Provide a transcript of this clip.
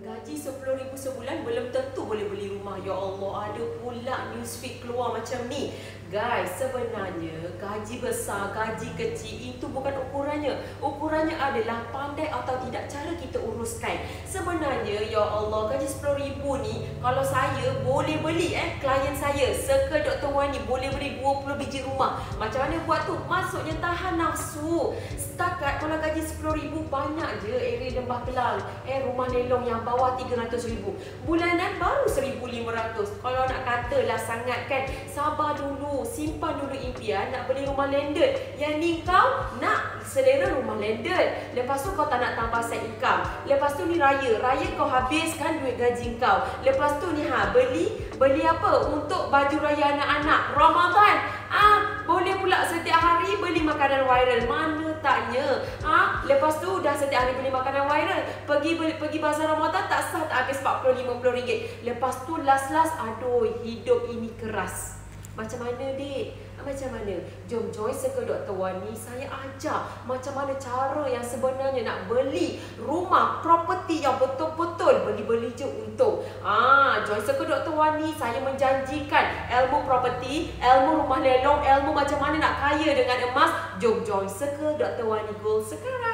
Gaji 10,000 sebulan belum tentu boleh beli rumah. Ya Allah, ada pula newsfeed keluar macam ni. Guys, sebenarnya gaji besar, gaji kecil itu bukan ukurannya. Ukurannya adalah pandai atau tidak cara kita uruskan. Sebenarnya, ya Allah, gaji 10,000 ni kalau saya boleh beli klien saya, Circle Dr. Wani boleh beli 20 biji rumah. Macam mana buat tu? Maksudnya tahan nafsu. Setakat kalau gaji 10,000 banyak je area Lembah Kelang, rumah lelong yang bawah 300,000. Bulanan baru 1,500. Kalau nak katalah sangat kan, sabar dulu, simpan dulu impian nak beli rumah landed. Yang ni kau nak selera rumah landed. Lepas tu kau tak nak tambah side income. Lepas tu ni raya kau habiskan duit gaji kau. Lepas tu ni beli apa? Untuk baju raya anak-anak Ramadan. Boleh pula setiap hari beli makanan viral. Mana taknya? Lepas tu dah setiap hari beli makanan viral. Pergi bazar Ramadan tak sah tak habis 40-50 ringgit. Lepas tu last aduh, hidup ini keras. Macam mana, Dek? Macam mana? Jom join Circle Dr. Wani. Saya ajar macam mana cara yang sebenarnya nak beli rumah, property yang betul-betul beli je untung. Join Circle Dr. Wani. Saya menjanjikan ilmu property, ilmu rumah lelong, ilmu macam mana nak kaya dengan emas. Jom join Circle Dr. Wani Gold sekarang.